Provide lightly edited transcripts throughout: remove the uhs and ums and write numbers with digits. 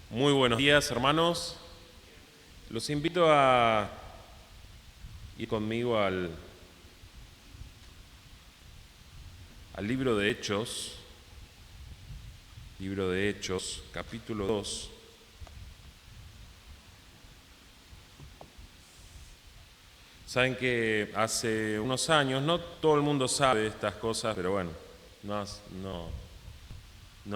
Muy buenos días, hermanos. Los invito a ir conmigo al libro de Hechos, capítulo 2. Saben que hace unos años, no todo el mundo sabe estas cosas, pero bueno, no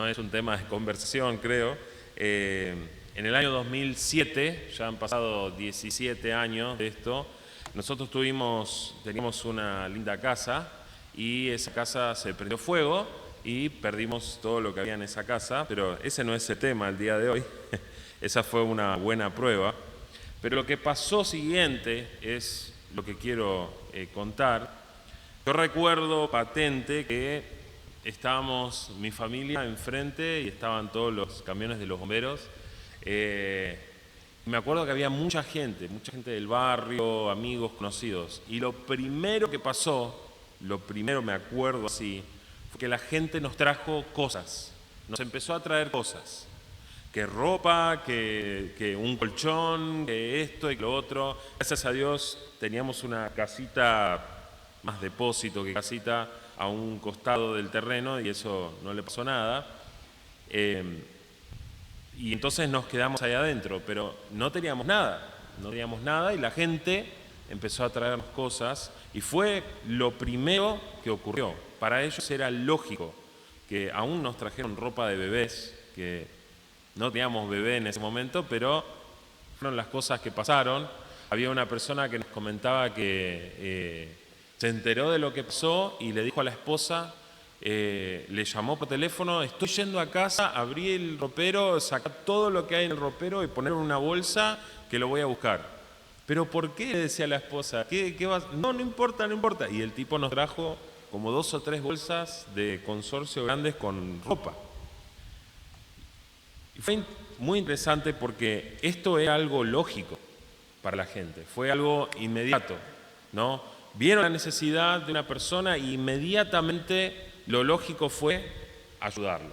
es un tema de conversación, creo. En el año 2007, ya han pasado 17 años de esto, nosotros teníamos una linda casa y esa casa se prendió fuego y perdimos todo lo que había en esa casa, pero ese no es el tema el día de hoy. Esa fue una buena prueba. Pero lo que pasó siguiente es lo que quiero contar. Yo recuerdo patente que estábamos mi familia enfrente y estaban todos los camiones de los bomberos. Me acuerdo que había mucha gente del barrio, amigos, conocidos. Y lo primero que pasó, me acuerdo así, fue que la gente nos trajo cosas. Nos empezó a traer cosas. Que ropa, que un colchón, que esto y que lo otro. Gracias a Dios teníamos una casita, más depósito que casita, a un costado del terreno y eso no le pasó nada. Y entonces nos quedamos ahí adentro, pero no teníamos nada y la gente empezó a traernos cosas y fue lo primero que ocurrió. Para ellos era lógico que aún nos trajeron ropa de bebés, que no teníamos bebé en ese momento, pero fueron las cosas que pasaron. Había una persona que nos comentaba que se enteró de lo que pasó y le dijo a la esposa, le llamó por teléfono, estoy yendo a casa, abrí el ropero, sacar todo lo que hay en el ropero y ponerlo en una bolsa que lo voy a buscar. ¿Pero por qué? Le decía la esposa, ¿qué vas? No importa. Y el tipo nos trajo como 2 o 3 bolsas de consorcio grandes con ropa. Y fue muy interesante porque esto era algo lógico para la gente, fue algo inmediato, ¿no? Vieron la necesidad de una persona e inmediatamente lo lógico fue ayudarlo.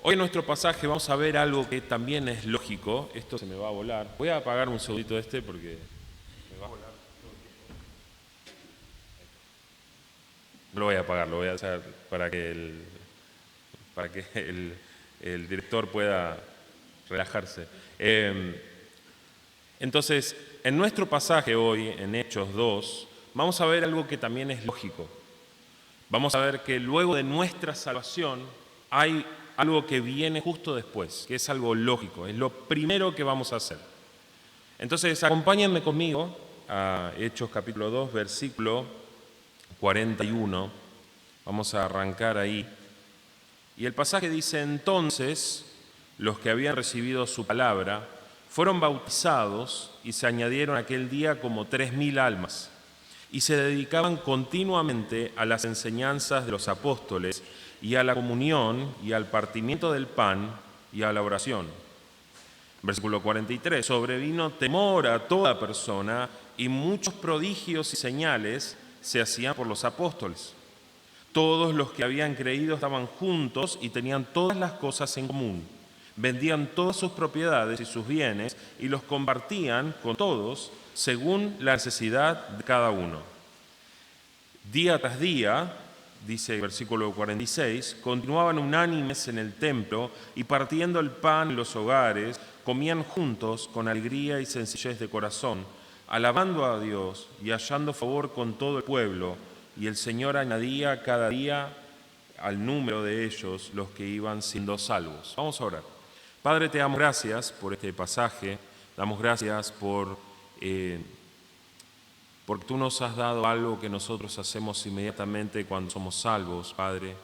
Hoy en nuestro pasaje vamos a ver algo que también es lógico. Esto se me va a volar. Voy a apagar un segundito porque me va a volar. No lo voy a apagar, lo voy a hacer para que el director pueda relajarse. Entonces, en nuestro pasaje hoy, en Hechos 2, vamos a ver algo que también es lógico. Vamos a ver que luego de nuestra salvación hay algo que viene justo después, que es algo lógico, es lo primero que vamos a hacer. Entonces, acompáñenme conmigo a Hechos capítulo 2, versículo 41. Vamos a arrancar ahí. Y el pasaje dice, entonces, los que habían recibido su palabra fueron bautizados y se añadieron aquel día como 3.000 almas y se dedicaban continuamente a las enseñanzas de los apóstoles y a la comunión y al partimiento del pan y a la oración. Versículo 43, sobrevino temor a toda persona y muchos prodigios y señales se hacían por los apóstoles. Todos los que habían creído estaban juntos y tenían todas las cosas en común. Vendían todas sus propiedades y sus bienes y los compartían con todos según la necesidad de cada uno. Día tras día, dice el versículo 46, continuaban unánimes en el templo y partiendo el pan en los hogares, comían juntos con alegría y sencillez de corazón, alabando a Dios y hallando favor con todo el pueblo. Y el Señor añadía cada día al número de ellos los que iban siendo salvos. Vamos a orar. Padre, te damos gracias por este pasaje, damos gracias porque tú nos has dado algo que nosotros hacemos inmediatamente cuando somos salvos, Padre.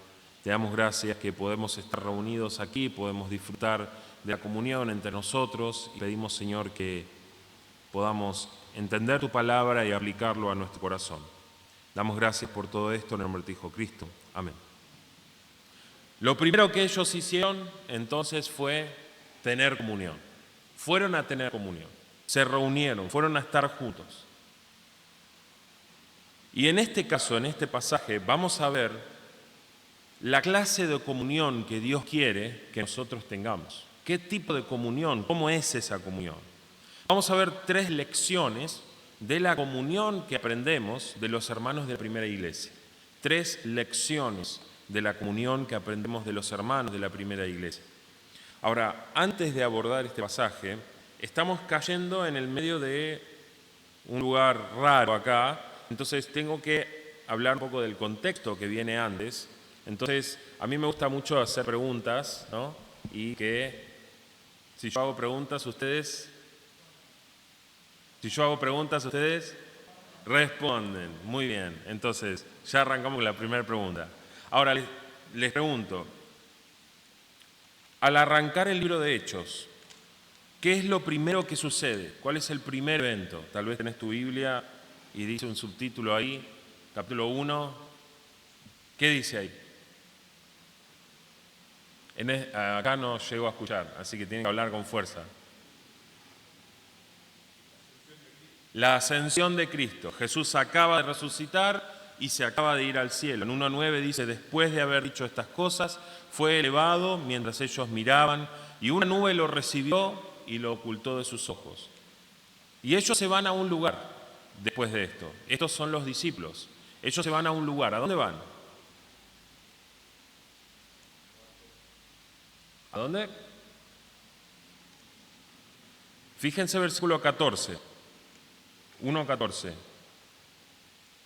Te damos gracias que podemos estar reunidos aquí, podemos disfrutar de la comunión entre nosotros y pedimos, Señor, que podamos entender tu palabra y aplicarlo a nuestro corazón. Damos gracias por todo esto en el nombre de tu Hijo Cristo. Amén. Lo primero que ellos hicieron entonces fue tener comunión. Fueron a tener comunión, se reunieron, fueron a estar juntos. Y en este caso, en este pasaje, vamos a ver la clase de comunión que Dios quiere que nosotros tengamos. ¿Qué tipo de comunión? ¿Cómo es esa comunión? Vamos a ver 3 lecciones de la comunión que aprendemos de los hermanos de la primera iglesia. 3 lecciones de la comunión que aprendemos de los hermanos de la primera iglesia. Ahora, antes de abordar este pasaje, estamos cayendo en el medio de un lugar raro acá, entonces tengo que hablar un poco del contexto que viene antes. Entonces, a mí me gusta mucho hacer preguntas, ¿no? Y que si yo hago preguntas, ustedes responden. Muy bien, entonces ya arrancamos con la primera pregunta. Ahora les pregunto, al arrancar el libro de Hechos, ¿qué es lo primero que sucede? ¿Cuál es el primer evento? Tal vez tenés tu Biblia y dice un subtítulo ahí, capítulo 1. ¿Qué dice ahí? Acá no llego a escuchar, así que tienen que hablar con fuerza. La ascensión de Cristo. Jesús acaba de resucitar y se acaba de ir al cielo. En 1:9 dice, después de haber dicho estas cosas, fue elevado mientras ellos miraban y una nube lo recibió y lo ocultó de sus ojos. Y ellos se van a un lugar después de esto. Estos son los discípulos. Ellos se van a un lugar. ¿A dónde van? ¿A dónde? Fíjense versículo 14. 1:14.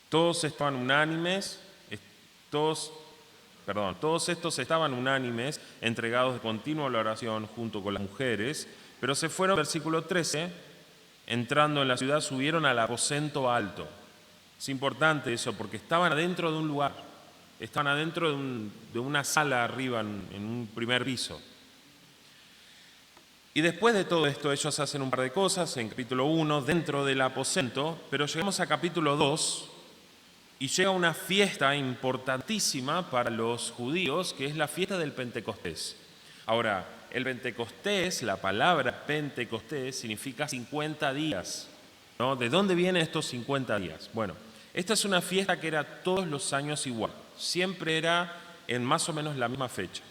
Todos estaban unánimes, todos estos estaban unánimes, entregados de continuo a la oración junto con las mujeres, pero se fueron, versículo 13, entrando en la ciudad, subieron al aposento alto. Es importante eso, porque estaban adentro de un lugar, estaban adentro de una sala arriba, en un primer piso. Y después de todo esto, ellos hacen un par de cosas en capítulo 1, dentro del aposento, pero llegamos a capítulo 2 y llega una fiesta importantísima para los judíos, que es la fiesta del Pentecostés. Ahora, el Pentecostés, la palabra Pentecostés, significa 50 días, ¿no? ¿De dónde vienen estos 50 días? Bueno, esta es una fiesta que era todos los años igual, siempre era en más o menos la misma fecha.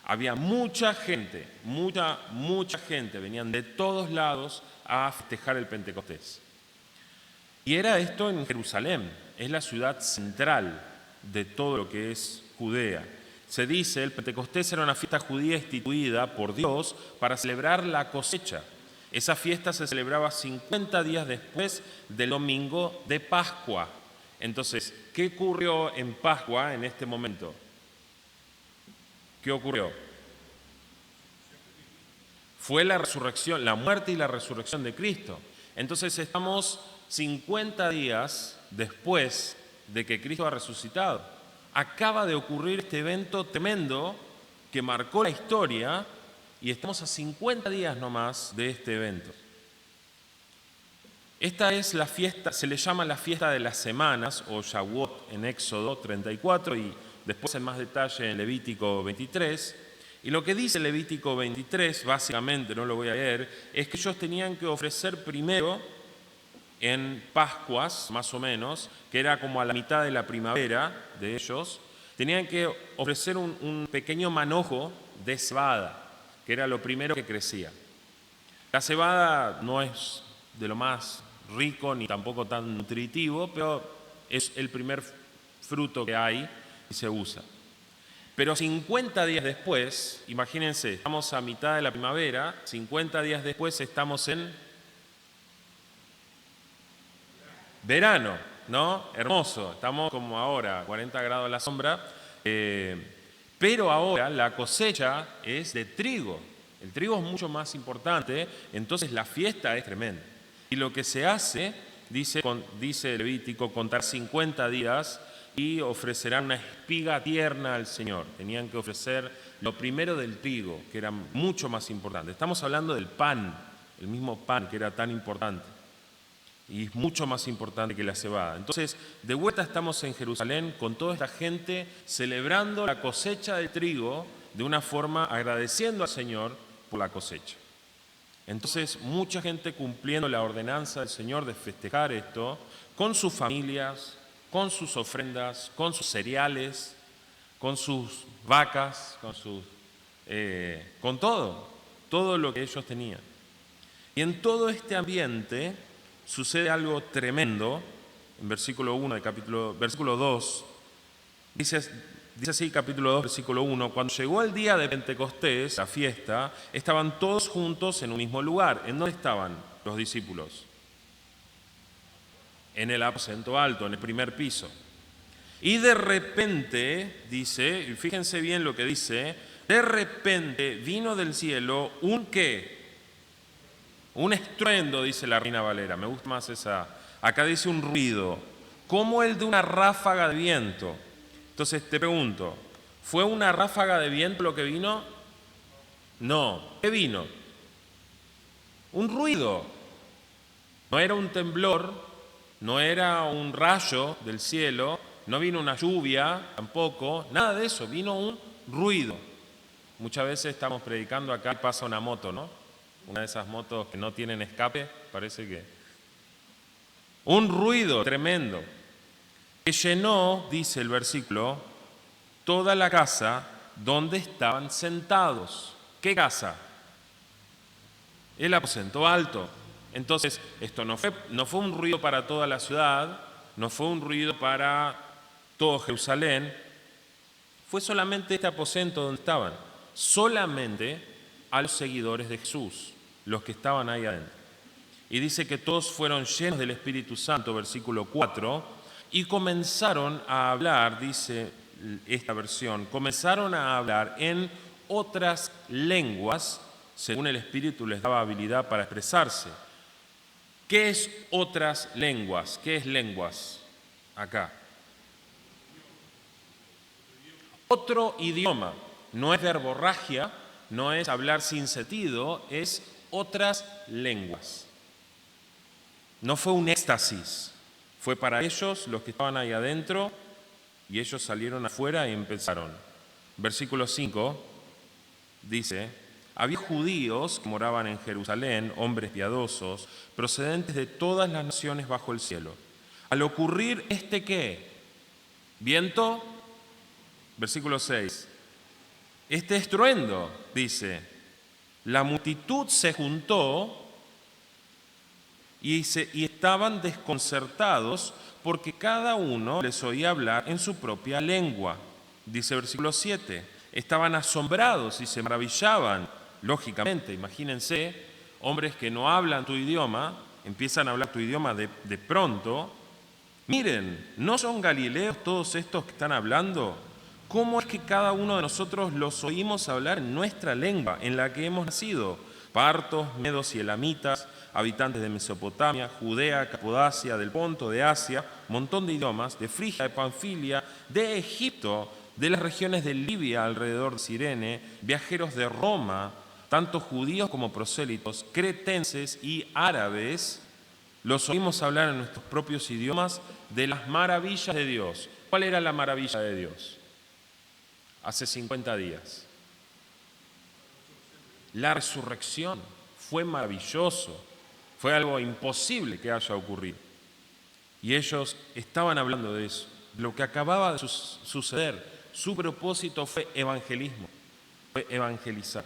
Había mucha gente, mucha gente, venían de todos lados a festejar el Pentecostés. Y era esto en Jerusalén, es la ciudad central de todo lo que es Judea. Se dice, el Pentecostés era una fiesta judía instituida por Dios para celebrar la cosecha. Esa fiesta se celebraba 50 días después del domingo de Pascua. Entonces, ¿qué ocurrió en Pascua en este momento? ¿Qué ocurrió? Fue la resurrección, la muerte y la resurrección de Cristo. Entonces estamos 50 días después de que Cristo ha resucitado. Acaba de ocurrir este evento tremendo que marcó la historia y estamos a 50 días nomás de este evento. Esta es la fiesta, se le llama la fiesta de las semanas o Shavuot en Éxodo 34 y después en más detalle en Levítico 23. Y lo que dice Levítico 23, básicamente, no lo voy a leer, es que ellos tenían que ofrecer primero en Pascuas, más o menos, que era como a la mitad de la primavera de ellos, tenían que ofrecer un pequeño manojo de cebada, que era lo primero que crecía. La cebada no es de lo más rico ni tampoco tan nutritivo, pero es el primer fruto que hay y se usa. Pero 50 días después, imagínense, estamos a mitad de la primavera, 50 días después estamos en verano, ¿no? Hermoso, estamos como ahora, 40 grados a la sombra, pero ahora la cosecha es de trigo. El trigo es mucho más importante, entonces la fiesta es tremenda. Y lo que se hace, dice Levítico, contar 50 días y ofrecerán una espiga tierna al Señor. Tenían que ofrecer lo primero del trigo, que era mucho más importante. Estamos hablando del pan, el mismo pan que era tan importante. Y es mucho más importante que la cebada. Entonces, de vuelta estamos en Jerusalén con toda esta gente celebrando la cosecha de trigo de una forma agradeciendo al Señor por la cosecha. Entonces, mucha gente cumpliendo la ordenanza del Señor de festejar esto con sus familias, con sus ofrendas, con sus cereales, con sus vacas, con todo. todo lo que ellos tenían. Y en todo este ambiente sucede algo tremendo. En versículo 1 versículo 2, dice así, capítulo 2, versículo 1, cuando llegó el día de Pentecostés, la fiesta, estaban todos juntos en un mismo lugar. ¿En dónde estaban los discípulos? En el aposento alto, en el primer piso. Y de repente, dice, y fíjense bien lo que dice, de repente vino del cielo un ¿qué? Un estruendo, dice la Reina Valera, me gusta más esa. Acá dice un ruido, como el de una ráfaga de viento. Entonces te pregunto, ¿fue una ráfaga de viento lo que vino? No. ¿Qué vino? Un ruido. No era un temblor, no era un rayo del cielo, no vino una lluvia tampoco, nada de eso, vino un ruido. Muchas veces estamos predicando acá y pasa una moto, ¿no? Una de esas motos que no tienen escape, parece que... Un ruido tremendo que llenó, dice el versículo, toda la casa donde estaban sentados. ¿Qué casa? El aposento alto. Entonces, esto no fue un ruido para toda la ciudad, no fue un ruido para todo Jerusalén, fue solamente este aposento donde estaban, solamente a los seguidores de Jesús, los que estaban ahí adentro. Y dice que todos fueron llenos del Espíritu Santo, versículo 4, y comenzaron a hablar, dice esta versión, comenzaron a hablar en otras lenguas, según el Espíritu les daba habilidad para expresarse. ¿Qué es otras lenguas? ¿Qué es lenguas? Acá. Otro idioma. No es verborragia, no es hablar sin sentido, es otras lenguas. No fue un éxtasis, fue para ellos, los que estaban ahí adentro, y ellos salieron afuera y empezaron. Versículo 5 dice, había judíos que moraban en Jerusalén, hombres piadosos, procedentes de todas las naciones bajo el cielo. Al ocurrir ¿qué? ¿Viento? Versículo 6. Este estruendo, dice, la multitud se juntó y estaban desconcertados porque cada uno les oía hablar en su propia lengua. Dice versículo 7, estaban asombrados y se maravillaban. Lógicamente, imagínense, hombres que no hablan tu idioma, empiezan a hablar tu idioma de pronto. Miren, ¿no son galileos todos estos que están hablando? ¿Cómo es que cada uno de nosotros los oímos hablar en nuestra lengua, en la que hemos nacido? Partos, medos y elamitas, habitantes de Mesopotamia, Judea, Capodacia, del Ponto, de Asia, montón de idiomas, de Frigia, de Panfilia, de Egipto, de las regiones de Libia alrededor de Cirene, viajeros de Roma, tanto judíos como prosélitos, cretenses y árabes, los oímos hablar en nuestros propios idiomas de las maravillas de Dios. ¿Cuál era la maravilla de Dios? Hace 50 días. La resurrección fue maravilloso, fue algo imposible que haya ocurrido. Y ellos estaban hablando de eso, de lo que acababa de suceder. Su propósito fue evangelismo, fue evangelizar.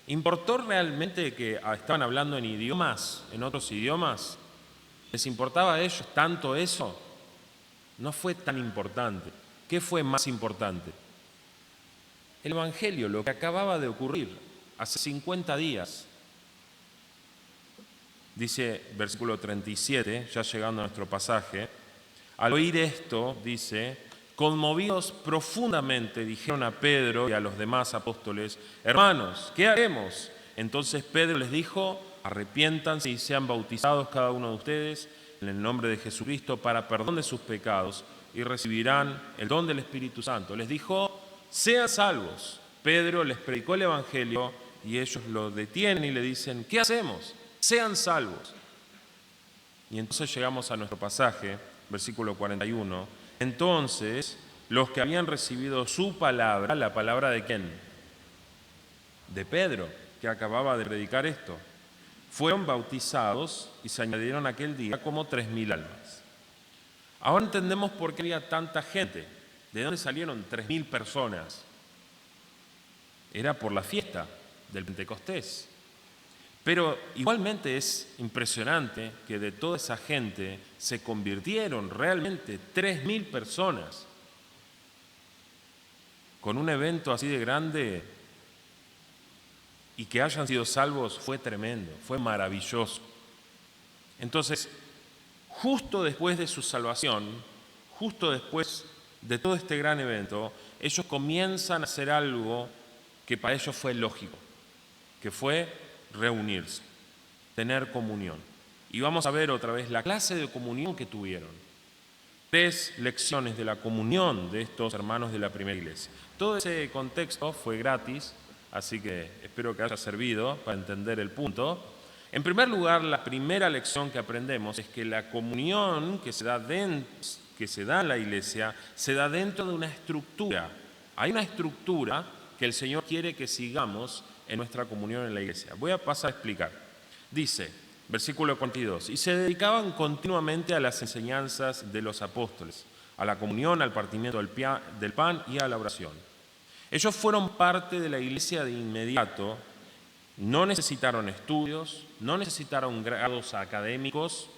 ¿Importó realmente que estaban hablando en idiomas, en otros idiomas? ¿Les importaba a ellos tanto eso? No fue tan importante. ¿Qué fue más importante? El evangelio, lo que acababa de ocurrir hace 50 días. Dice versículo 37, ya llegando a nuestro pasaje, al oír esto, dice, conmovidos profundamente, dijeron a Pedro y a los demás apóstoles, hermanos, ¿qué haremos? Entonces Pedro les dijo, arrepiéntanse y sean bautizados cada uno de ustedes en el nombre de Jesucristo para perdón de sus pecados y recibirán el don del Espíritu Santo. Les dijo, sean salvos. Pedro les predicó el Evangelio y ellos lo detienen y le dicen, ¿qué hacemos? Sean salvos. Y entonces llegamos a nuestro pasaje, versículo 41. Entonces, los que habían recibido su palabra, ¿la palabra de quién? De Pedro, que acababa de predicar esto, fueron bautizados y se añadieron aquel día como 3.000 almas. Ahora entendemos por qué había tanta gente. ¿De dónde salieron 3.000 personas? Era por la fiesta del Pentecostés. Pero igualmente es impresionante que de toda esa gente se convirtieron realmente 3.000 personas. Con un evento así de grande y que hayan sido salvos fue tremendo, fue maravilloso. Entonces, justo después de su salvación, justo después de todo este gran evento, ellos comienzan a hacer algo que para ellos fue lógico, que fue reunirse, tener comunión. Y vamos a ver otra vez la clase de comunión que tuvieron. 3 lecciones de la comunión de estos hermanos de la primera iglesia. Todo ese contexto fue gratis, así que espero que haya servido para entender el punto. En primer lugar, la primera lección que aprendemos es que la comunión que se da en la iglesia se da dentro de una estructura. Hay una estructura que el Señor quiere que sigamos en nuestra comunión en la iglesia. Voy a pasar a explicar. Dice, versículo 42, y se dedicaban continuamente a las enseñanzas de los apóstoles, a la comunión, al partimiento del pan y a la oración. Ellos fueron parte de la iglesia de inmediato, no necesitaron estudios, no necesitaron grados académicos,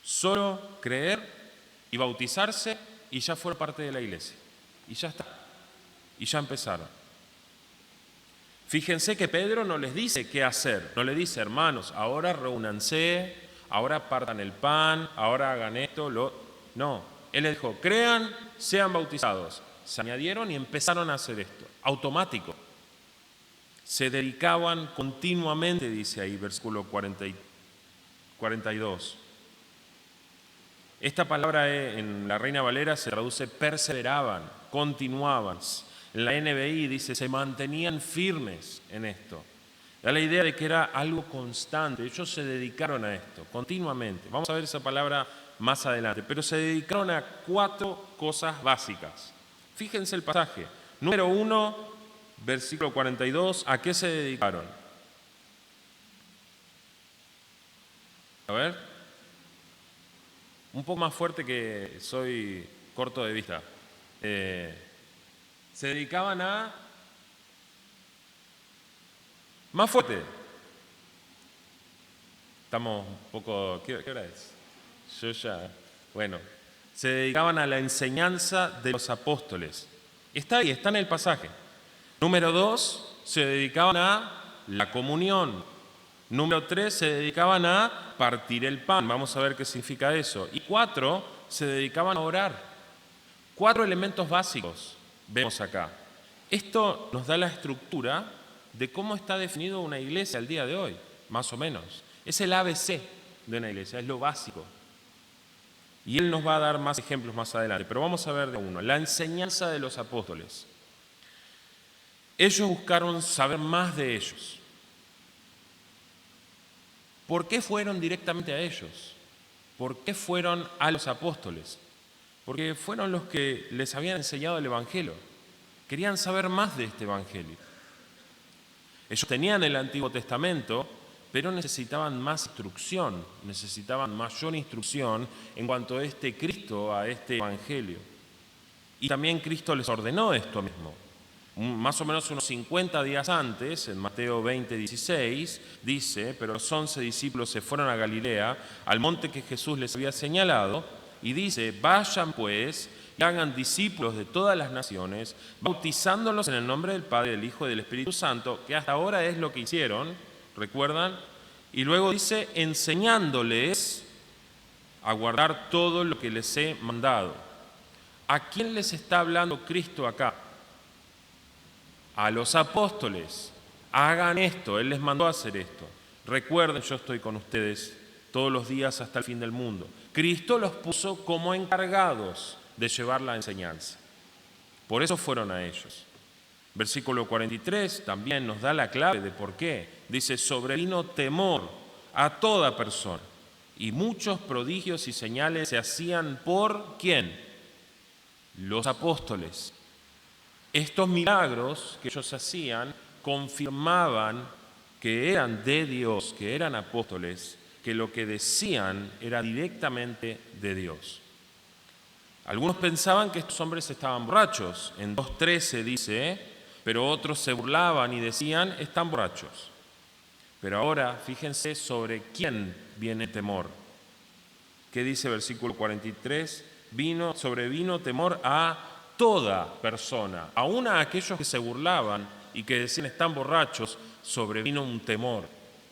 solo creer y bautizarse y ya fueron parte de la iglesia. Y ya está, y ya empezaron. Fíjense que Pedro no les dice qué hacer, no les dice, hermanos, ahora reúnanse, ahora partan el pan, ahora hagan esto, no. Él les dijo, crean, sean bautizados. Se añadieron y empezaron a hacer esto, automático. Se dedicaban continuamente, dice ahí, versículo 42. Esta palabra en la Reina Valera se traduce perseveraban, continuaban. En la NBI dice, se mantenían firmes en esto. Da la idea de que era algo constante. Ellos se dedicaron a esto, continuamente. Vamos a ver esa palabra más adelante. Pero se dedicaron a 4 cosas básicas. Fíjense el pasaje. Número 1, versículo 42. ¿A qué se dedicaron? A ver. Un poco más fuerte que soy corto de vista. Se dedicaban a... Más fuerte. Estamos un poco... ¿Qué hora es? Yo ya... Bueno, se dedicaban a la enseñanza de los apóstoles. Está ahí, está en el pasaje. Número 2, se dedicaban a la comunión. Número 3, se dedicaban a partir el pan. Vamos a ver qué significa eso. Y 4, se dedicaban a orar. 4 elementos básicos vemos acá. Esto nos da la estructura de cómo está definido una iglesia al día de hoy, más o menos. Es el ABC de una iglesia, es lo básico. Y él nos va a dar más ejemplos más adelante, pero vamos a ver de uno. La enseñanza de los apóstoles. Ellos buscaron saber más de ellos. ¿Por qué fueron directamente a ellos? ¿Por qué fueron a los apóstoles? Porque fueron los que les habían enseñado el Evangelio. Querían saber más de este Evangelio. Ellos tenían el Antiguo Testamento, pero necesitaban más instrucción, necesitaban mayor instrucción en cuanto a este Cristo, a este Evangelio. Y también Cristo les ordenó esto mismo. Más o menos unos 50 días antes, en Mateo 20:16, dice, pero los 11 discípulos se fueron a Galilea, al monte que Jesús les había señalado, y dice, vayan pues y hagan discípulos de todas las naciones, bautizándolos en el nombre del Padre, del Hijo y del Espíritu Santo, que hasta ahora es lo que hicieron, ¿recuerdan? Y luego dice, enseñándoles a guardar todo lo que les he mandado. ¿A quién les está hablando Cristo acá? A los apóstoles. Hagan esto, Él les mandó a hacer esto. Recuerden, yo estoy con ustedes todos los días hasta el fin del mundo. Cristo los puso como encargados de llevar la enseñanza. Por eso fueron a ellos. Versículo 43 también nos da la clave de por qué. Dice, sobrevino temor a toda persona y muchos prodigios y señales se hacían por ¿quién? Los apóstoles. Estos milagros que ellos hacían confirmaban que eran de Dios, que eran apóstoles, que lo que decían era directamente de Dios. Algunos pensaban que estos hombres estaban borrachos. En 2:13 dice, pero otros se burlaban y decían, están borrachos. Pero ahora fíjense sobre quién viene temor. ¿Qué dice versículo 43? Sobrevino temor a toda persona, aun a aquellos que se burlaban y que decían están borrachos, sobrevino un temor,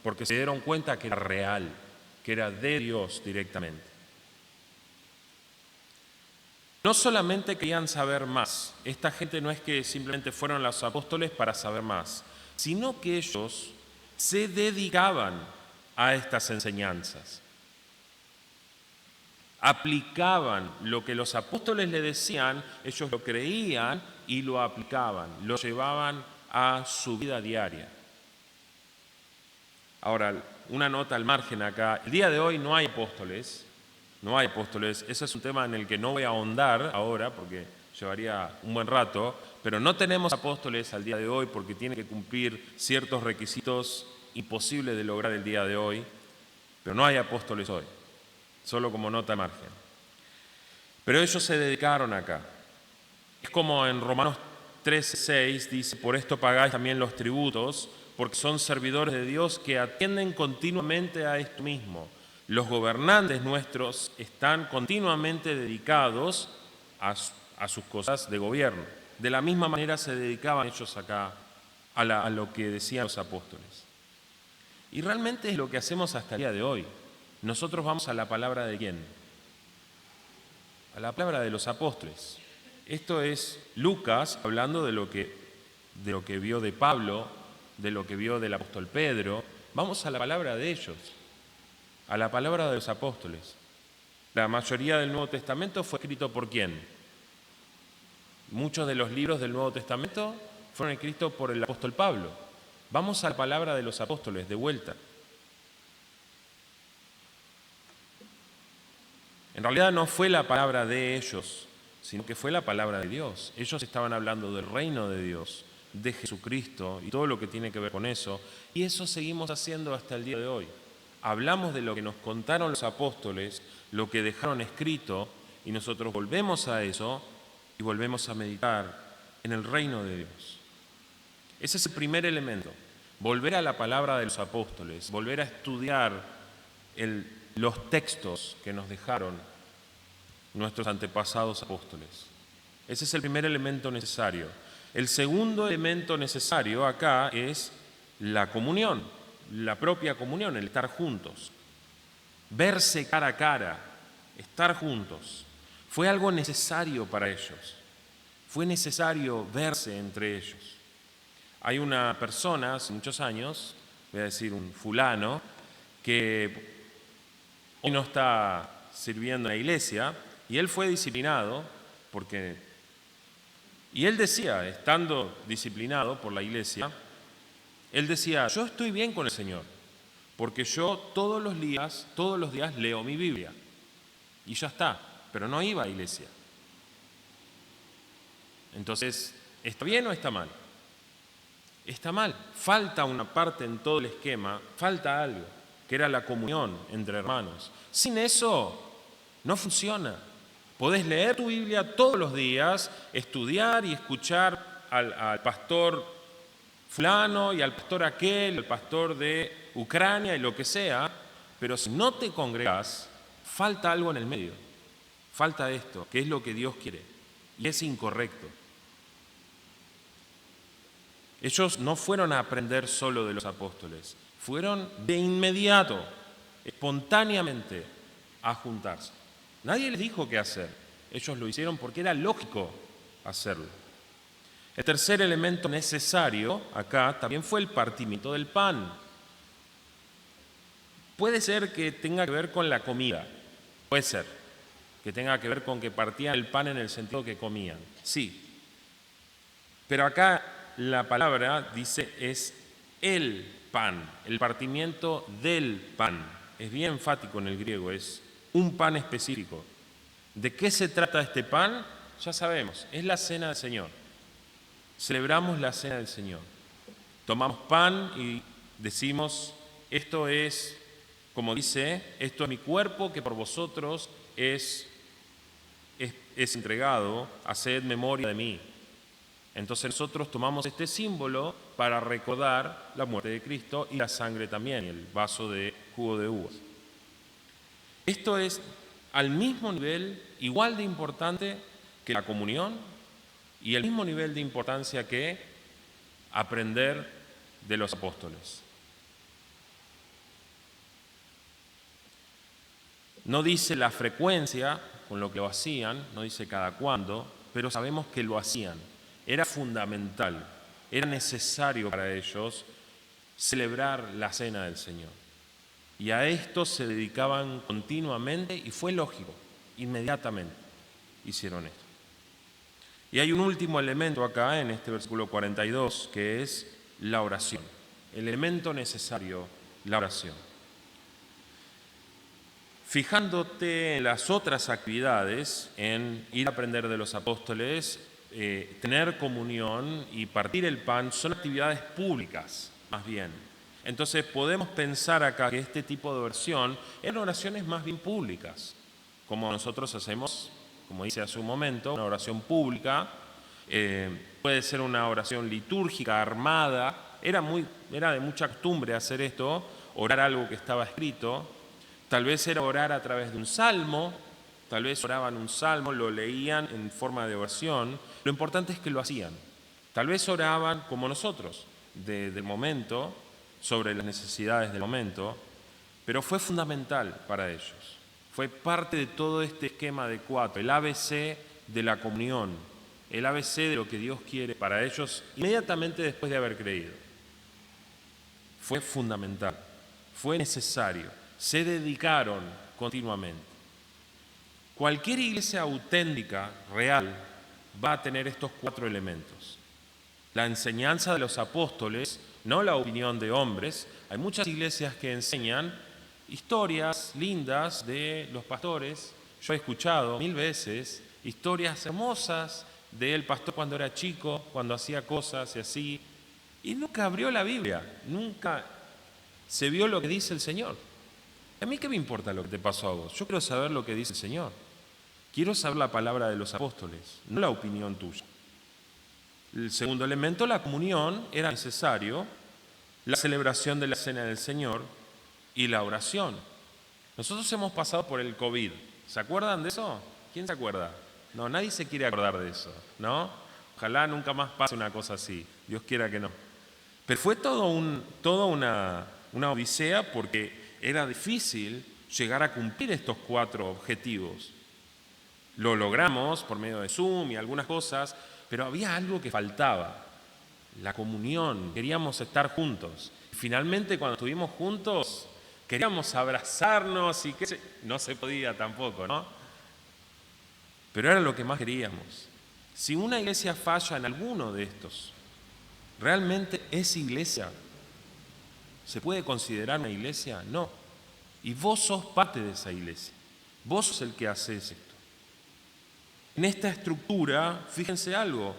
porque se dieron cuenta que era real, que era de Dios directamente. No solamente querían saber más, esta gente no es que simplemente fueron los apóstoles para saber más, sino que ellos se dedicaban a estas enseñanzas. Aplicaban lo que los apóstoles le decían, ellos lo creían y lo aplicaban, lo llevaban a su vida diaria. Ahora, una nota al margen acá, el día de hoy no hay apóstoles, ese es un tema en el que no voy a ahondar ahora porque llevaría un buen rato, pero no tenemos apóstoles al día de hoy porque tienen que cumplir ciertos requisitos imposibles de lograr el día de hoy, pero no hay apóstoles hoy. Solo como nota de margen. Pero ellos se dedicaron acá. Es como en Romanos 13:6 dice, por esto pagáis también los tributos, porque son servidores de Dios que atienden continuamente a esto mismo. Los gobernantes nuestros están continuamente dedicados a sus cosas de gobierno. De la misma manera se dedicaban ellos acá a lo que decían los apóstoles. Y realmente es lo que hacemos hasta el día de hoy. Nosotros vamos a la palabra de ¿quién? A la palabra de los apóstoles. Esto es Lucas hablando de lo que vio de Pablo, de lo que vio del apóstol Pedro. Vamos a la palabra de ellos, a la palabra de los apóstoles. La mayoría del Nuevo Testamento fue escrito por ¿quién? Muchos de los libros del Nuevo Testamento fueron escritos por el apóstol Pablo. Vamos a la palabra de los apóstoles, de vuelta. En realidad no fue la palabra de ellos, sino que fue la palabra de Dios. Ellos estaban hablando del reino de Dios, de Jesucristo y todo lo que tiene que ver con eso. Y eso seguimos haciendo hasta el día de hoy. Hablamos de lo que nos contaron los apóstoles, lo que dejaron escrito, y nosotros volvemos a eso y volvemos a meditar en el reino de Dios. Ese es el primer elemento. Volver a la palabra de los apóstoles, volver a estudiar los textos que nos dejaron nuestros antepasados apóstoles. Ese es el primer elemento necesario. El segundo elemento necesario acá es la comunión, la propia comunión, el estar juntos. Verse cara a cara, estar juntos. Fue algo necesario para ellos. Fue necesario verse entre ellos. Hay una persona, hace muchos años, voy a decir un fulano, que hoy no está sirviendo en la iglesia, y él fue disciplinado y él decía, estando disciplinado por la iglesia, él decía, yo estoy bien con el Señor, porque yo todos los días leo mi Biblia, y ya está, pero no iba a iglesia. Entonces, ¿está bien o está mal? Está mal, falta una parte en todo el esquema, falta algo, que era la comunión entre hermanos. Sin eso, no funciona. Podés leer tu Biblia todos los días, estudiar y escuchar al pastor fulano y al pastor aquel, al pastor de Ucrania y lo que sea, pero si no te congregás, falta algo en el medio. Falta esto, que es lo que Dios quiere, y es incorrecto. Ellos no fueron a aprender solo de los apóstoles, fueron de inmediato, espontáneamente, a juntarse. Nadie les dijo qué hacer, ellos lo hicieron porque era lógico hacerlo. El tercer elemento necesario acá también fue el partimiento del pan. Puede ser que tenga que ver con la comida, puede ser que tenga que ver con que partían el pan en el sentido que comían, sí. Pero acá la palabra dice es el pan, el partimiento del pan. Es bien enfático en el griego, es un pan específico. ¿De qué se trata este pan? Ya sabemos, es la cena del Señor. Celebramos la cena del Señor. Tomamos pan y decimos, esto es, como dice, esto es mi cuerpo que por vosotros es entregado, haced memoria de mí. Entonces nosotros tomamos este símbolo para recordar la muerte de Cristo y la sangre también, y el vaso de jugo de uvas. Esto es al mismo nivel, igual de importante que la comunión y el mismo nivel de importancia que aprender de los apóstoles. No dice la frecuencia con lo que lo hacían, no dice cada cuándo, pero sabemos que lo hacían. Era fundamental, era necesario para ellos celebrar la cena del Señor. Y a esto se dedicaban continuamente y fue lógico, inmediatamente hicieron esto. Y hay un último elemento acá en este versículo 42 que es la oración. El elemento necesario, la oración. Fijándote en las otras actividades, en ir a aprender de los apóstoles, tener comunión y partir el pan, son actividades públicas, más bien. Entonces podemos pensar acá que este tipo de oración eran oraciones más bien públicas, como nosotros hacemos, como dice hace un momento, una oración pública, puede ser una oración litúrgica, armada, era de mucha costumbre hacer esto, orar algo que estaba escrito. Tal vez era orar a través de un salmo, tal vez oraban un salmo, lo leían en forma de oración. Lo importante es que lo hacían. Tal vez oraban como nosotros, del momento, sobre las necesidades del momento, pero fue fundamental para ellos. Fue parte de todo este esquema de 4, el ABC de la comunión, el ABC de lo que Dios quiere para ellos inmediatamente después de haber creído. Fue fundamental, fue necesario. Se dedicaron continuamente. Cualquier iglesia auténtica, real, va a tener estos 4 elementos. La enseñanza de los apóstoles, no la opinión de hombres. Hay muchas iglesias que enseñan historias lindas de los pastores. Yo he escuchado 1000 veces historias hermosas del pastor cuando era chico, cuando hacía cosas y así, y nunca abrió la Biblia, nunca se vio lo que dice el Señor. ¿A mí qué me importa lo que te pasó a vos? Yo quiero saber lo que dice el Señor. Quiero saber la palabra de los apóstoles, no la opinión tuya. El segundo elemento, la comunión, era necesario, la celebración de la cena del Señor y la oración. Nosotros hemos pasado por el COVID. ¿Se acuerdan de eso? ¿Quién se acuerda? No, nadie se quiere acordar de eso, ¿no? Ojalá nunca más pase una cosa así. Dios quiera que no. Pero fue toda una odisea porque era difícil llegar a cumplir estos 4 objetivos. Lo logramos por medio de Zoom y algunas cosas, pero había algo que faltaba, la comunión, queríamos estar juntos. Finalmente, cuando estuvimos juntos, queríamos abrazarnos y no se podía tampoco, ¿no? Pero era lo que más queríamos. Si una iglesia falla en alguno de estos, ¿realmente es iglesia? ¿Se puede considerar una iglesia? No. Y vos sos parte de esa iglesia. Vos sos el que haces esto. En esta estructura, fíjense algo,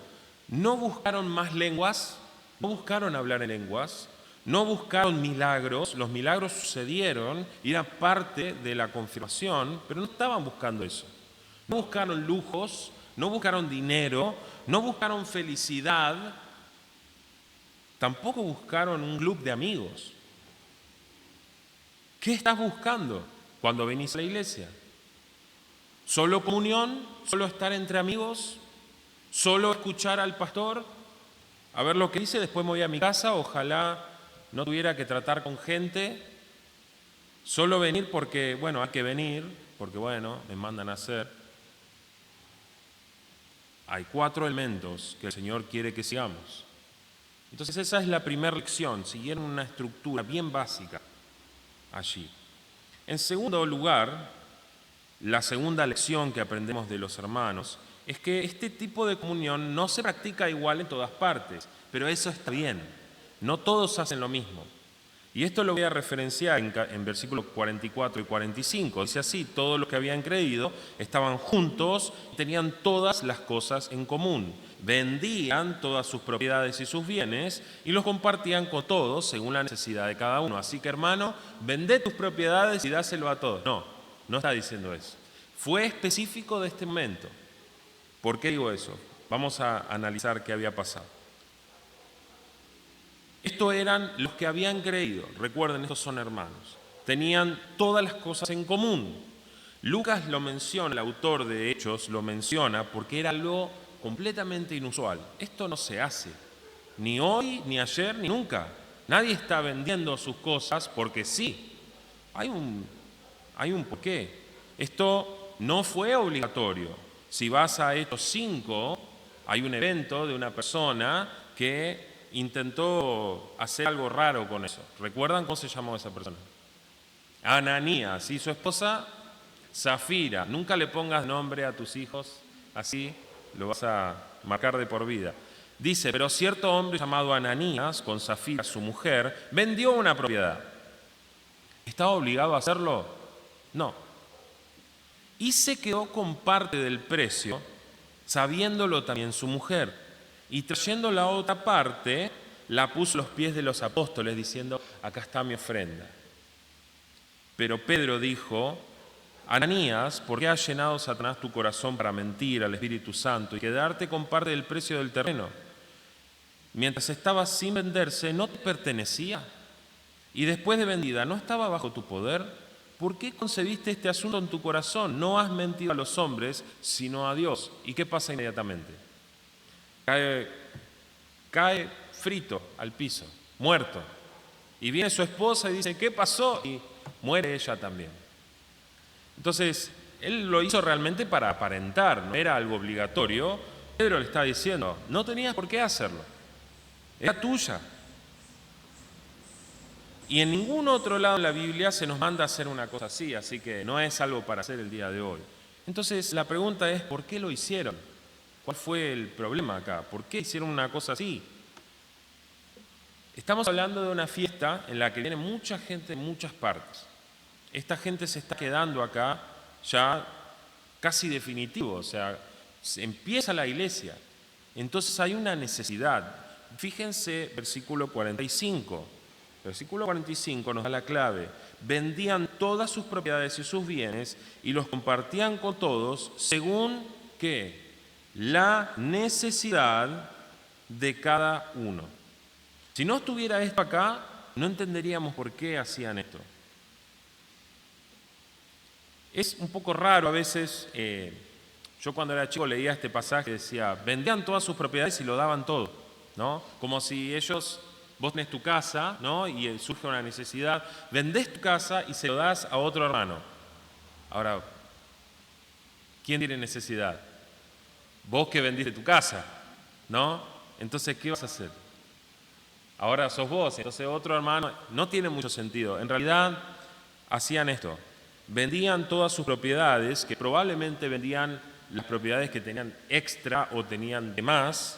no buscaron más lenguas, no buscaron hablar en lenguas, no buscaron milagros, los milagros sucedieron y eran parte de la confirmación, pero no estaban buscando eso. No buscaron lujos, no buscaron dinero, no buscaron felicidad, tampoco buscaron un club de amigos. ¿Qué estás buscando cuando venís a la iglesia? ¿Solo comunión? ¿Solo estar entre amigos? ¿Solo escuchar al pastor? A ver lo que dice, después me voy a mi casa, ojalá no tuviera que tratar con gente. Solo venir porque, bueno, hay que venir, porque, bueno, me mandan a hacer. Hay 4 elementos que el Señor quiere que sigamos. Entonces esa es la primera lección, siguieron una estructura bien básica allí. En segundo lugar, la segunda lección que aprendemos de los hermanos es que este tipo de comunión no se practica igual en todas partes, pero eso está bien. No todos hacen lo mismo. Y esto lo voy a referenciar en versículos 44 y 45. Dice así: todos los que habían creído estaban juntos y tenían todas las cosas en común. Vendían todas sus propiedades y sus bienes y los compartían con todos según la necesidad de cada uno. Así que, hermano, vendé tus propiedades y dáselo a todos. No está diciendo eso. Fue específico de este momento. ¿Por qué digo eso? Vamos a analizar qué había pasado. Estos eran los que habían creído. Recuerden, estos son hermanos. Tenían todas las cosas en común. Lucas lo menciona, el autor de Hechos lo menciona porque era algo completamente inusual. Esto no se hace, ni hoy, ni ayer, ni nunca. Nadie está vendiendo sus cosas porque sí. Hay un porqué. Esto no fue obligatorio. Si vas a Hechos 5, hay un evento de una persona que intentó hacer algo raro con eso. ¿Recuerdan cómo se llamó esa persona? Ananías y su esposa Zafira. Nunca le pongas nombre a tus hijos, así lo vas a marcar de por vida. Dice, pero cierto hombre llamado Ananías, con Zafira su mujer, vendió una propiedad. ¿Estaba obligado a hacerlo? No. Y se quedó con parte del precio, sabiéndolo también su mujer. Y trayendo la otra parte, la puso a los pies de los apóstoles, diciendo, acá está mi ofrenda. Pero Pedro dijo, Ananías, ¿por qué ha llenado Satanás tu corazón para mentir al Espíritu Santo y quedarte con parte del precio del terreno? Mientras estaba sin venderse, ¿no te pertenecía? Y después de vendida, ¿no estaba bajo tu poder? ¿Por qué concebiste este asunto en tu corazón? No has mentido a los hombres, sino a Dios. ¿Y qué pasa inmediatamente? Cae frito al piso, muerto. Y viene su esposa y dice, ¿qué pasó? Y muere ella también. Entonces, él lo hizo realmente para aparentar, no era algo obligatorio. Pedro le está diciendo, no tenías por qué hacerlo, era tuya. Y en ningún otro lado de la Biblia se nos manda a hacer una cosa así que no es algo para hacer el día de hoy. Entonces, la pregunta es, ¿por qué lo hicieron? ¿Cuál fue el problema acá? ¿Por qué hicieron una cosa así? Estamos hablando de una fiesta en la que viene mucha gente de muchas partes. Esta gente se está quedando acá ya casi definitivo, o sea, empieza la iglesia. Entonces hay una necesidad. Fíjense, versículo 45. Versículo 45 nos da la clave. Vendían todas sus propiedades y sus bienes y los compartían con todos según ¿qué? La necesidad de cada uno. Si no estuviera esto acá, no entenderíamos por qué hacían esto. Es un poco raro a veces, yo cuando era chico leía este pasaje, decía, vendían todas sus propiedades y lo daban todo, ¿no? Como si ellos, vos tenés tu casa, ¿no? Y surge una necesidad, vendés tu casa y se lo das a otro hermano. Ahora, ¿quién tiene necesidad? Vos que vendiste tu casa, ¿no? Entonces, ¿qué vas a hacer? Ahora sos vos, entonces otro hermano, no tiene mucho sentido. En realidad, hacían esto. Vendían todas sus propiedades, que probablemente vendían las propiedades que tenían extra o tenían de más,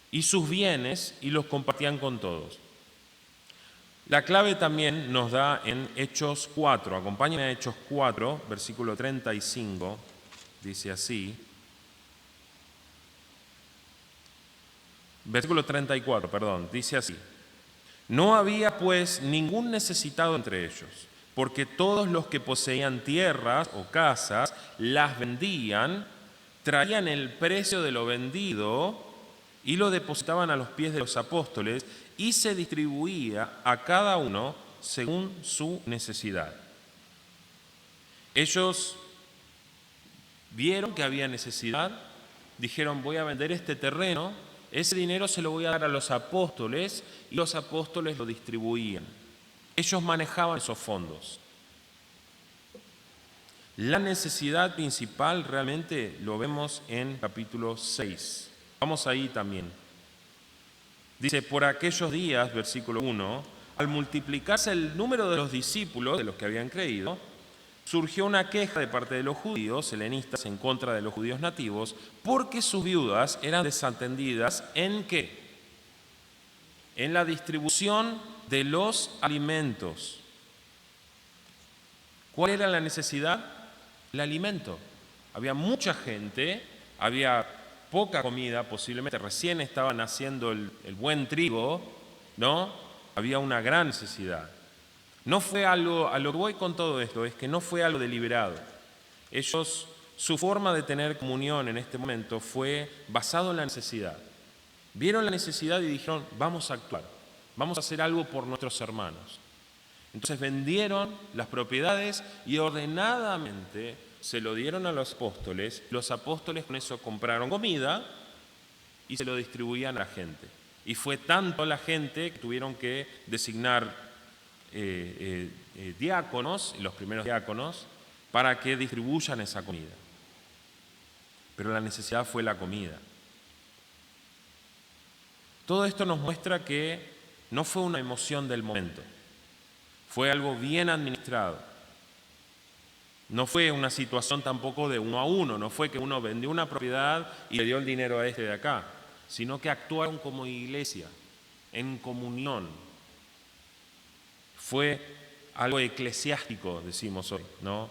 y sus bienes, y los compartían con todos. La clave también nos da en Hechos 4. Acompáñenme a Hechos 4, versículo 35. Dice así. Versículo 34, perdón. Dice así. No había pues ningún necesitado entre ellos, porque todos los que poseían tierras o casas las vendían, traían el precio de lo vendido y lo depositaban a los pies de los apóstoles y se distribuía a cada uno según su necesidad. Ellos vieron que había necesidad, dijeron voy a vender este terreno, ese dinero se lo voy a dar a los apóstoles y los apóstoles lo distribuían. Ellos manejaban esos fondos. La necesidad principal realmente lo vemos en capítulo 6. Vamos ahí también. Dice, por aquellos días, versículo 1, al multiplicarse el número de los discípulos, de los que habían creído, surgió una queja de parte de los judíos helenistas en contra de los judíos nativos, porque sus viudas eran desatendidas ¿en qué? En la distribución de los alimentos. ¿Cuál era la necesidad? El alimento. Había mucha gente, había poca comida, posiblemente recién estaba naciendo el buen trigo, ¿no? Había una gran necesidad. No fue algo, a lo que voy con todo esto, es que no fue algo deliberado. Ellos, su forma de tener comunión en este momento fue basado en la necesidad. Vieron la necesidad y dijeron, vamos a actuar. vamos a hacer algo por nuestros hermanos. Entonces vendieron las propiedades y ordenadamente se lo dieron a los apóstoles. Los apóstoles con eso compraron comida y se lo distribuían a la gente. Y fue tanto la gente que tuvieron que designar diáconos, los primeros diáconos, para que distribuyan esa comida. Pero la necesidad fue la comida. Todo esto nos muestra que no fue una emoción del momento, fue algo bien administrado. No fue una situación tampoco de 1 a 1, no fue que uno vendió una propiedad y le dio el dinero a este de acá, sino que actuaron como iglesia, en comunión. Fue algo eclesiástico, decimos hoy, ¿no?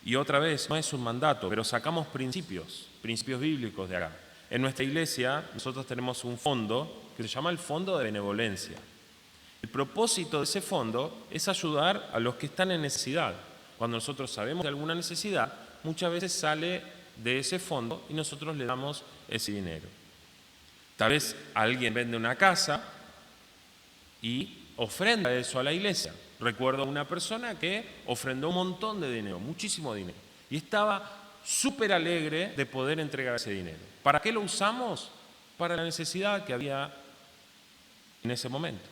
Y otra vez, no es un mandato, pero sacamos principios bíblicos de acá. En nuestra iglesia nosotros tenemos un fondo que se llama el Fondo de Benevolencia. El propósito de ese fondo es ayudar a los que están en necesidad. Cuando nosotros sabemos de alguna necesidad, muchas veces sale de ese fondo y nosotros le damos ese dinero. Tal vez alguien vende una casa y ofrenda eso a la iglesia. Recuerdo a una persona que ofrendó un montón de dinero, muchísimo dinero, y estaba súper alegre de poder entregar ese dinero. ¿Para qué lo usamos? Para la necesidad que había en ese momento.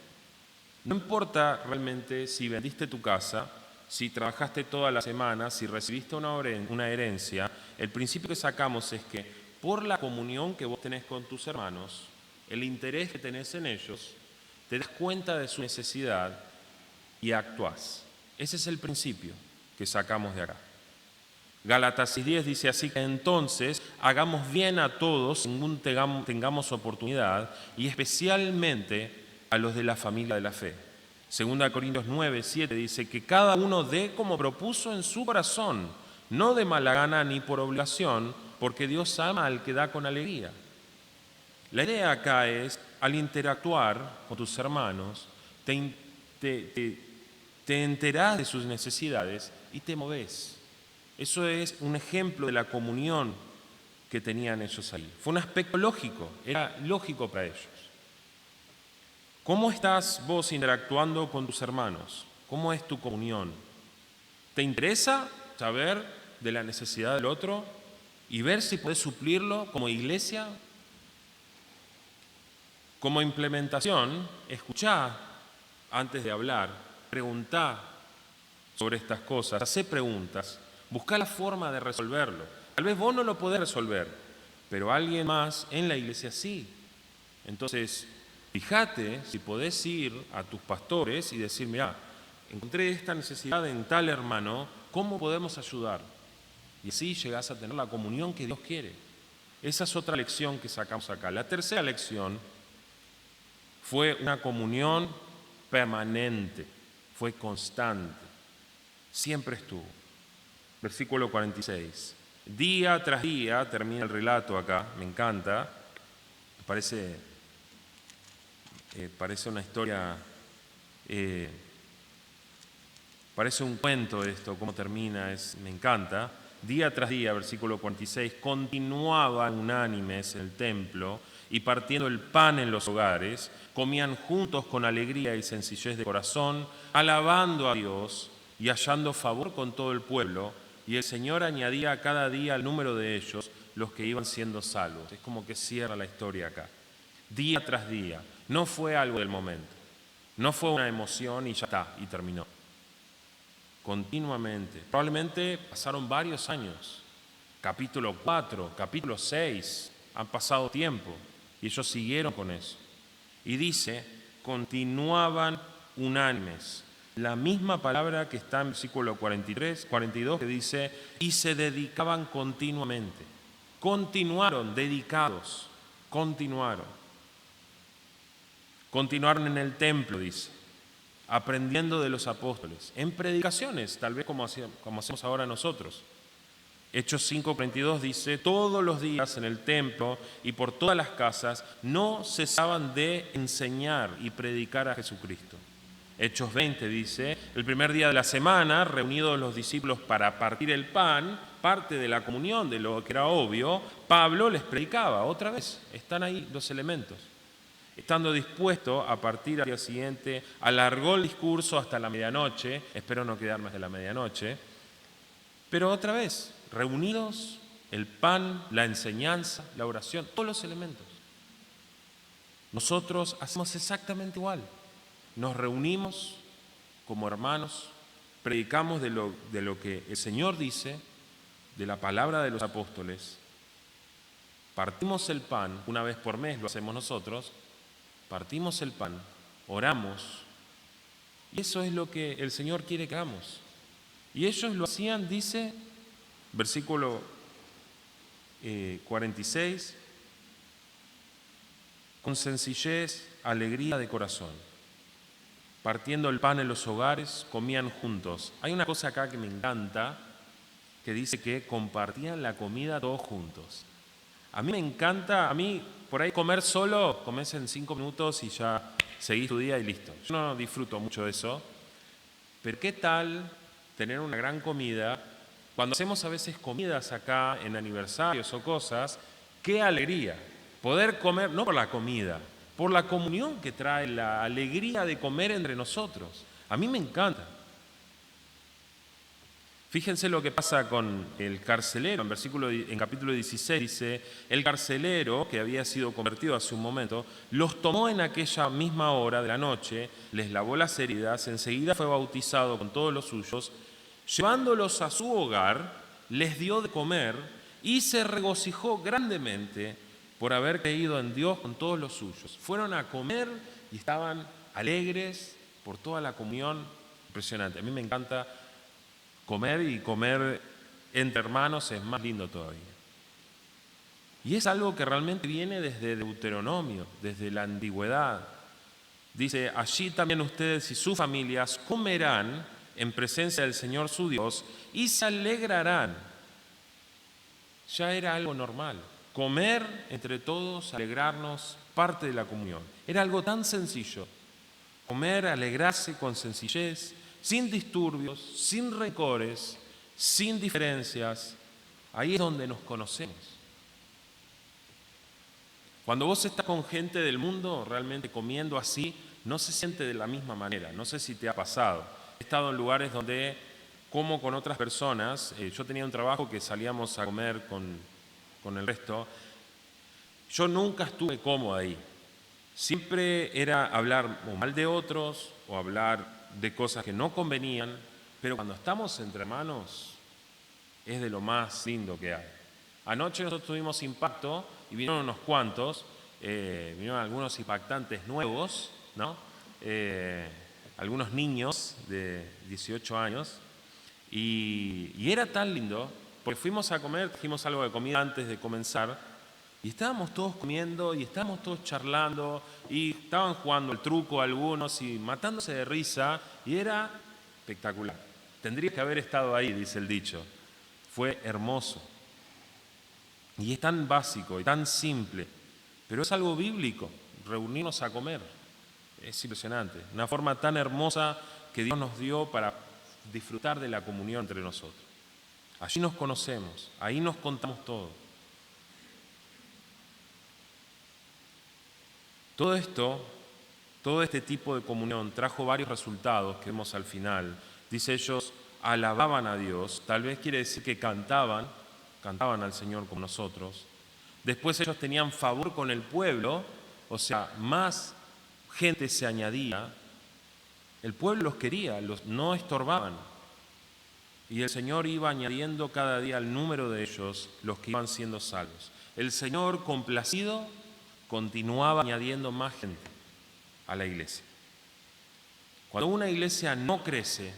No importa realmente si vendiste tu casa, si trabajaste toda la semana, si recibiste una herencia, el principio que sacamos es que por la comunión que vos tenés con tus hermanos, el interés que tenés en ellos, te das cuenta de su necesidad y actuás. Ese es el principio que sacamos de acá. Gálatas 6:10 dice así que entonces hagamos bien a todos según tengamos oportunidad y especialmente a los de la familia de la fe. 2 Corintios 9:7 dice que cada uno dé como propuso en su corazón, no de mala gana ni por obligación, porque Dios ama al que da con alegría. La idea acá es, al interactuar con tus hermanos, te enterás de sus necesidades y te movés. Eso es un ejemplo de la comunión que tenían ellos ahí. Fue un aspecto lógico, era lógico para ellos. ¿Cómo estás vos interactuando con tus hermanos? ¿Cómo es tu comunión? ¿Te interesa saber de la necesidad del otro y ver si podés suplirlo como iglesia? Como implementación, escuchá antes de hablar, preguntá sobre estas cosas, hacé preguntas, buscá la forma de resolverlo. Tal vez vos no lo podés resolver, pero alguien más en la iglesia sí. Entonces, fíjate si podés ir a tus pastores y decir, mirá, encontré esta necesidad en tal hermano, ¿cómo podemos ayudar? Y así llegás a tener la comunión que Dios quiere. Esa es otra lección que sacamos acá. La tercera lección fue una comunión permanente, fue constante, siempre estuvo. Versículo 46. Día tras día, termina el relato acá, me encanta, parece una historia, parece un cuento esto, cómo termina, me encanta. Día tras día, versículo 46, continuaban unánimes en el templo y partiendo el pan en los hogares, comían juntos con alegría y sencillez de corazón, alabando a Dios y hallando favor con todo el pueblo, y el Señor añadía cada día al número de ellos los que iban siendo salvos. Es como que cierra la historia acá. Día tras día. No fue algo del momento. No fue una emoción y ya está, y terminó. Continuamente. Probablemente pasaron varios años. Capítulo 4, capítulo 6. Han pasado tiempo. Y ellos siguieron con eso. Y dice, continuaban unánimes. La misma palabra que está en versículo 43, 42, que dice, y se dedicaban continuamente. Continuaron, dedicados, continuaron. Continuaron en el templo, dice, aprendiendo de los apóstoles, en predicaciones, tal vez como hacemos ahora nosotros. Hechos 5:42 dice, todos los días en el templo y por todas las casas no cesaban de enseñar y predicar a Jesucristo. Hechos 20 dice, el primer día de la semana, reunidos los discípulos para partir el pan, parte de la comunión, de lo que era obvio, Pablo les predicaba. Otra vez, están ahí los elementos. Estando dispuesto a partir al día siguiente, alargó el discurso hasta la medianoche, espero no quedar más de la medianoche, pero otra vez, reunidos, el pan, la enseñanza, la oración, todos los elementos. Nosotros hacemos exactamente igual. Nos reunimos como hermanos, predicamos de lo que el Señor dice, de la palabra de los apóstoles, partimos el pan, una vez por mes lo hacemos nosotros, partimos el pan, oramos, y eso es lo que el Señor quiere que hagamos. Y ellos lo hacían, dice, versículo 46, con sencillez, alegría de corazón. Partiendo el pan en los hogares, comían juntos. Hay una cosa acá que me encanta, que dice que compartían la comida todos juntos. A mí me encanta, a mí por ahí comer solo, comés en 5 minutos y ya seguís tu día y listo. Yo no disfruto mucho de eso, pero ¿qué tal tener una gran comida? Cuando hacemos a veces comidas acá en aniversarios o cosas, qué alegría poder comer, no por la comida, por la comunión que trae, la alegría de comer entre nosotros. A mí me encanta. Fíjense lo que pasa con el carcelero. En capítulo 16 dice, el carcelero, que había sido convertido hace un momento, los tomó en aquella misma hora de la noche, les lavó las heridas, enseguida fue bautizado con todos los suyos, llevándolos a su hogar, les dio de comer y se regocijó grandemente por haber creído en Dios con todos los suyos. Fueron a comer y estaban alegres por toda la comunión. Impresionante. A mí me encanta comer, y comer entre hermanos es más lindo todavía. Y es algo que realmente viene desde Deuteronomio, desde la antigüedad. Dice, allí también ustedes y sus familias comerán en presencia del Señor su Dios y se alegrarán. Ya era algo normal. Comer entre todos, alegrarnos, parte de la comunión. Era algo tan sencillo. Comer, alegrarse con sencillez, sin disturbios, sin rencores, sin diferencias. Ahí es donde nos conocemos. Cuando vos estás con gente del mundo, realmente comiendo así, no se siente de la misma manera. No sé si te ha pasado. He estado en lugares donde como con otras personas. Yo tenía un trabajo que salíamos a comer con el resto. Yo nunca estuve cómodo ahí. Siempre era hablar o mal de otros o hablar de cosas que no convenían, pero cuando estamos entre hermanos es de lo más lindo que hay. Anoche nosotros tuvimos impacto y vinieron unos cuantos, vinieron algunos impactantes nuevos, ¿no? Algunos niños de 18 años y era tan lindo porque fuimos a comer, dijimos algo de comida antes de comenzar. Y estábamos todos comiendo y estábamos todos charlando y estaban jugando el truco algunos y matándose de risa y era espectacular. Tendría que haber estado ahí, dice el dicho. Fue hermoso. Y es tan básico y tan simple, pero es algo bíblico, reunirnos a comer. Es impresionante. Una forma tan hermosa que Dios nos dio para disfrutar de la comunión entre nosotros. Allí nos conocemos, ahí nos contamos todo. Todo esto, todo este tipo de comunión trajo varios resultados que vemos al final. Dice, ellos alababan a Dios, tal vez quiere decir que cantaban al Señor como nosotros. Después ellos tenían favor con el pueblo, o sea, más gente se añadía. El pueblo los quería, no estorbaban. Y el Señor iba añadiendo cada día al número de ellos los que iban siendo salvos. El Señor, complacido, continuaba añadiendo más gente a la iglesia. Cuando una iglesia no crece,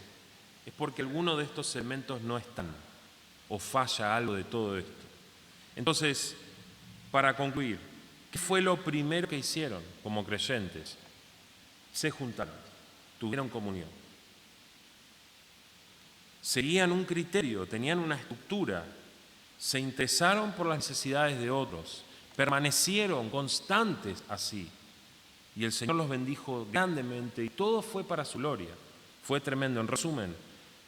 es porque alguno de estos elementos no están, o falla algo de todo esto. Entonces, para concluir, ¿qué fue lo primero que hicieron como creyentes? Se juntaron, tuvieron comunión. Seguían un criterio, tenían una estructura, se interesaron por las necesidades de otros, permanecieron constantes así. Y el Señor los bendijo grandemente y todo fue para su gloria. Fue tremendo. En resumen,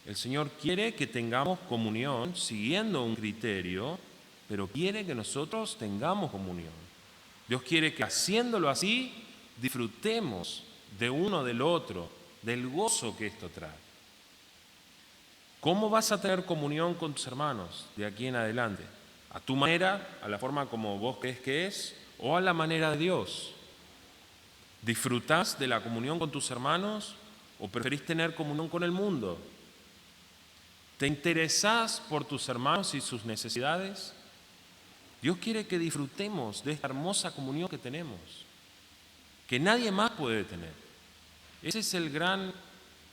el Señor quiere que tengamos comunión siguiendo un criterio, pero quiere que nosotros tengamos comunión. Dios quiere que haciéndolo así, disfrutemos de uno del otro, del gozo que esto trae. ¿Cómo vas a tener comunión con tus hermanos de aquí en adelante? ¿A tu manera, a la forma como vos crees que es, o a la manera de Dios? ¿Disfrutás de la comunión con tus hermanos o preferís tener comunión con el mundo? ¿Te interesás por tus hermanos y sus necesidades? Dios quiere que disfrutemos de esta hermosa comunión que tenemos, que nadie más puede tener. Esa es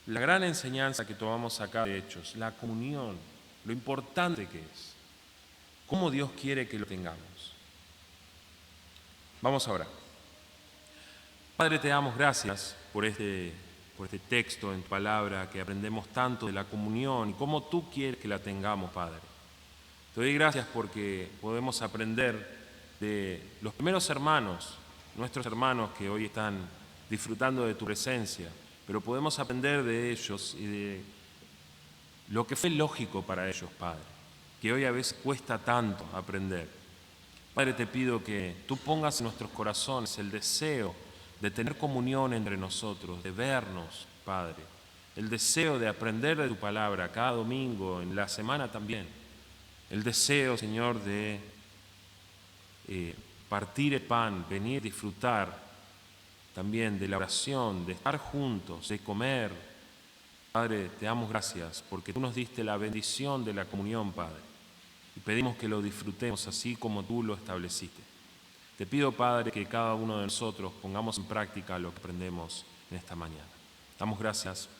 la gran enseñanza que tomamos acá de Hechos, la comunión, lo importante que es, cómo Dios quiere que lo tengamos. Vamos ahora. Padre, te damos gracias por este texto en tu palabra, que aprendemos tanto de la comunión y cómo tú quieres que la tengamos, Padre. Te doy gracias porque podemos aprender de los primeros hermanos, nuestros hermanos que hoy están disfrutando de tu presencia, pero podemos aprender de ellos y de lo que fue lógico para ellos, Padre, que hoy a veces cuesta tanto aprender. Padre, te pido que tú pongas en nuestros corazones el deseo de tener comunión entre nosotros, de vernos, Padre, el deseo de aprender de tu palabra cada domingo, en la semana también, el deseo, Señor, de partir el pan, venir a disfrutar también de la oración, de estar juntos, de comer. Padre, te damos gracias porque tú nos diste la bendición de la comunión, Padre, y pedimos que lo disfrutemos así como tú lo estableciste. Te pido, Padre, que cada uno de nosotros pongamos en práctica lo que aprendemos en esta mañana. Damos gracias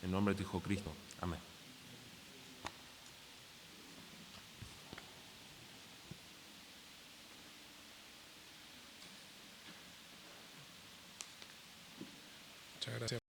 en nombre de tu Hijo Cristo. Amén. Muchas gracias.